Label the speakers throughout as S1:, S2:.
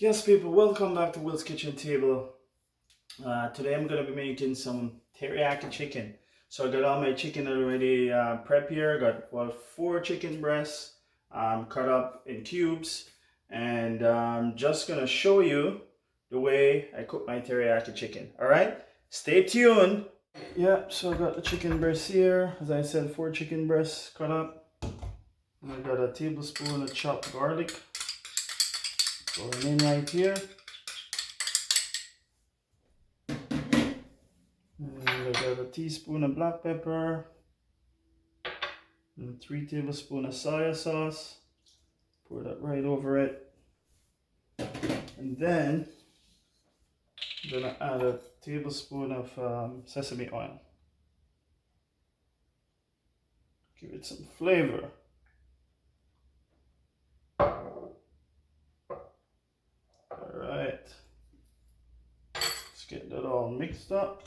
S1: Yes, people, welcome back to Will's Kitchen Table. Today I'm going to be making some teriyaki chicken. So I got all my chicken already prepped here. Got 4 chicken breasts cut up in cubes. And I'm just going to show you the way I cook my teriyaki chicken. Alright, stay tuned. Yeah, so I got the chicken breasts here. As I said, 4 chicken breasts cut up. And I got a tablespoon of chopped garlic going in right here. And I got a teaspoon of black pepper and 3 tablespoons of soy sauce. Pour that right over it. And then I'm gonna add a tablespoon of sesame oil. Give it some flavor. Alright. Let's get that all mixed up.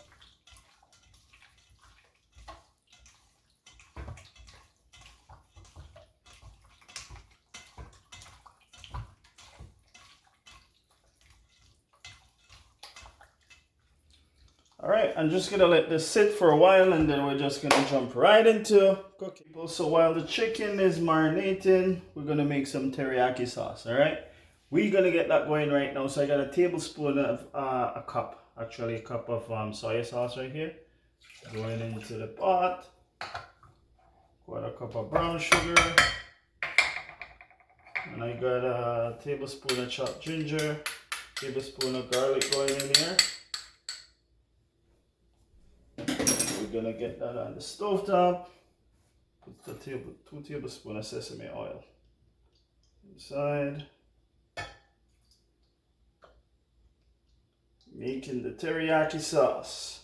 S1: Alright, I'm just gonna let this sit for a while and then we're just gonna jump right into cooking. So while the chicken is marinating, we're gonna make some teriyaki sauce, alright? We're gonna get that going right now. So I got a tablespoon of a cup of soy sauce right here. Going into the pot. 1/4 cup of brown sugar. And I got a tablespoon of chopped ginger, tablespoon of garlic going in here. We're gonna get that on the stove top. Put the 2 tablespoons of sesame oil inside. Making the teriyaki sauce.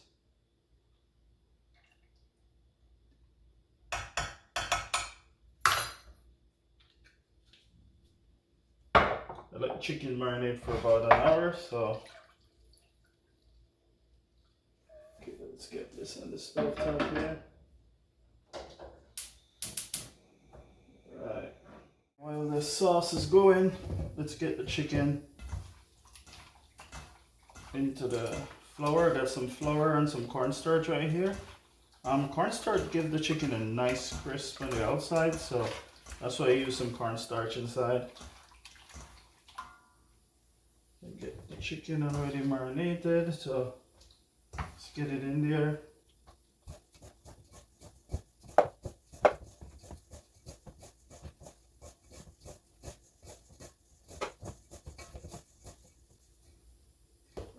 S1: I let chicken marinate for about an hour, so okay, let's get this on the stove top here. Right. While the sauce is going, let's get the chicken into the flour. Got some flour and some cornstarch right here. Cornstarch gives the chicken a nice crisp on the outside, so that's why I use some cornstarch inside. Get the chicken already marinated, so let's get it in there.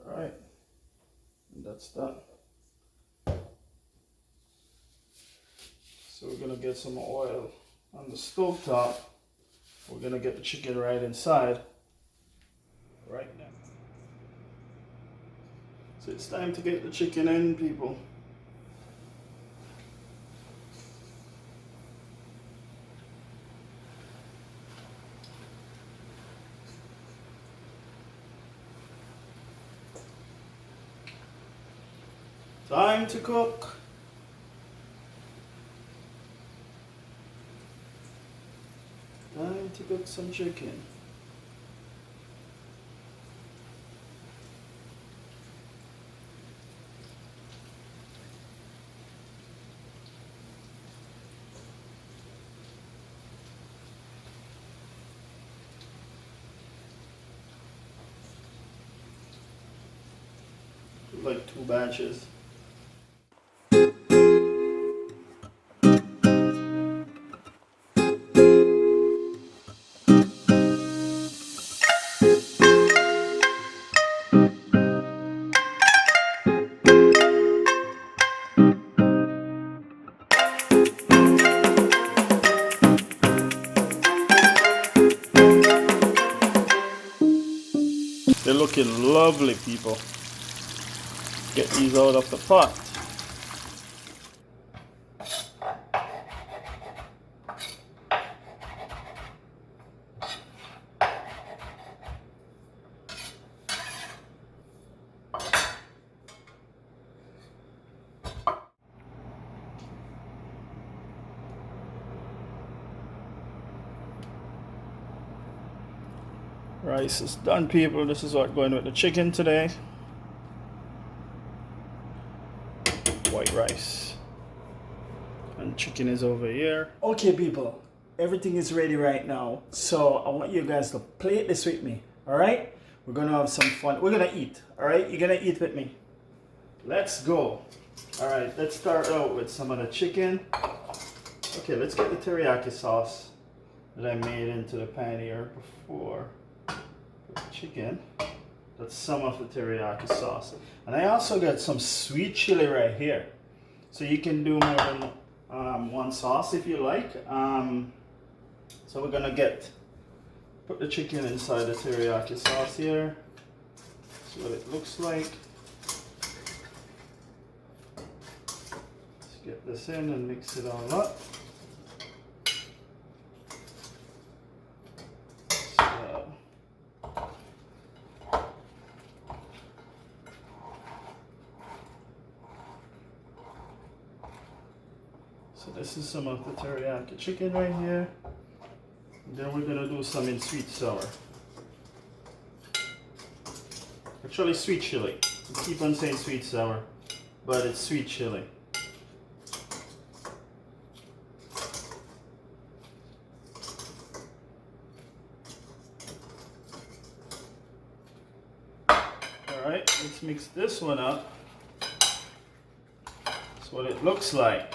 S1: Alright, and that's done. So we're gonna get some oil on the stove top. We're gonna get the chicken right inside right now. So it's time to get the chicken in, people. Time to cook. Time to cook some chicken. Like 2 batches. They're looking lovely, people. Get these out of the pot. Rice is done, people. This is what going with the chicken today. White rice. And chicken is over here. Okay, people. Everything is ready right now. So I want you guys to plate this with me. Alright? We're gonna have some fun. We're gonna eat. Alright? You're gonna eat with me. Let's go. Alright, let's start out with some of the chicken. Okay, let's get the teriyaki sauce that I made into the pan here before. Chicken. That's some of the teriyaki sauce. And I also got some sweet chili right here. So you can do more than one sauce if you like. So we're gonna put the chicken inside the teriyaki sauce here. That's what it looks like. Let's get this in and mix it all up. So this is some of the teriyaki chicken right here. And then we're gonna do some in sweet sour. Actually sweet chili. I keep on saying sweet sour, but it's sweet chili. Alright, let's mix this one up. That's what it looks like.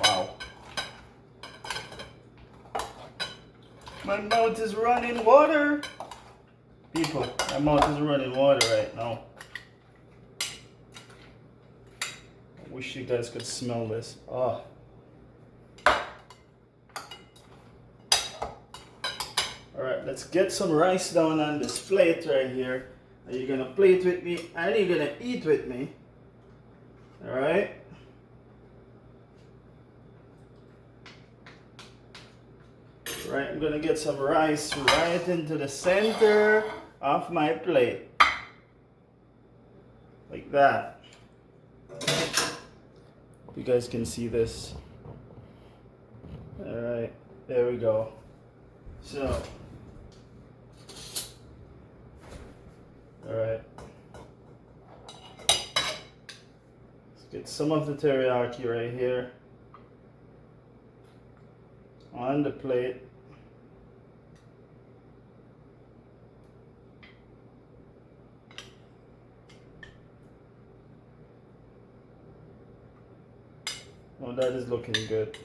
S1: Wow. My mouth is running water. People, my mouth is running water right now. I wish you guys could smell this. Oh. Alright, let's get some rice down on this plate right here. And you're gonna plate with me and you're gonna eat with me. Alright? Right, I'm gonna get some rice right into the center of my plate. Like that. Hope you guys can see this. Alright, there we go. So, alright. Let's get some of the teriyaki right here on the plate. Oh, that is looking good.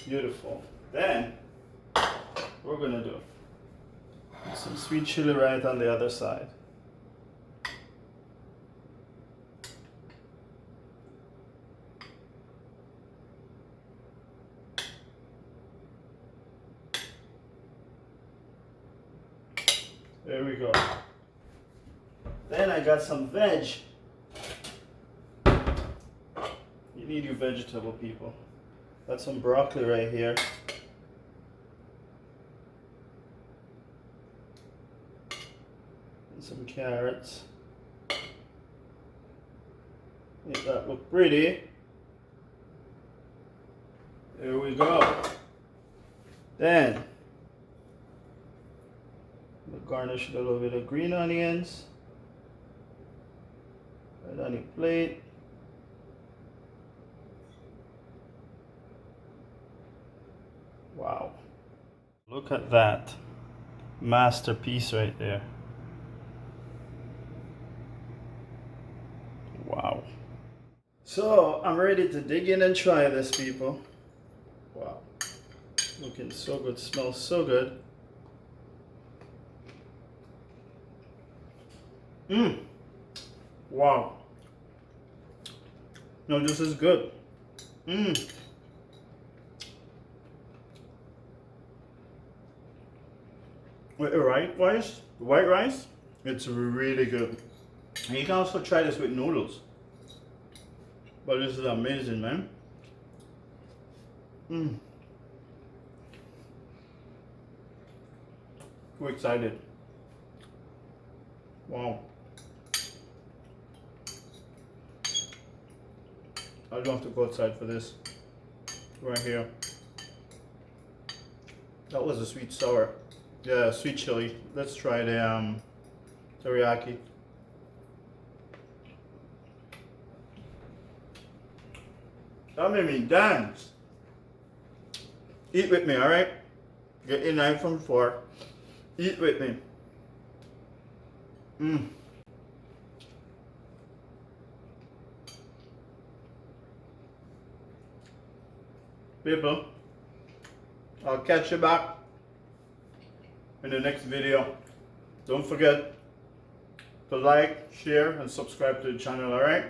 S1: Beautiful. Then, we're gonna do some sweet chili right on the other side. There we go. Then I got some veg. You need your vegetable, people. Got some broccoli right here. And some carrots. Make that look pretty. There we go. Then we'll garnish with a little bit of green onions. Right on your plate. Wow. Look at that. Masterpiece right there. Wow. So I'm ready to dig in and try this, people. Wow. Looking so good, smells so good. Mmm. Wow. No, this is good. Mmm. With the white rice, it's really good. And you can also try this with noodles. But this is amazing, man. Mmm. We're excited. Wow. I don't have to go outside for this. right here. That was a sweet sour. Yeah, sweet chili. Let's try the teriyaki. That made me dance. Eat with me, alright? Get your knife from fork. Eat with me. Mmm. People, I'll catch you back in the next video. Don't forget to like, share, and subscribe to the channel, alright?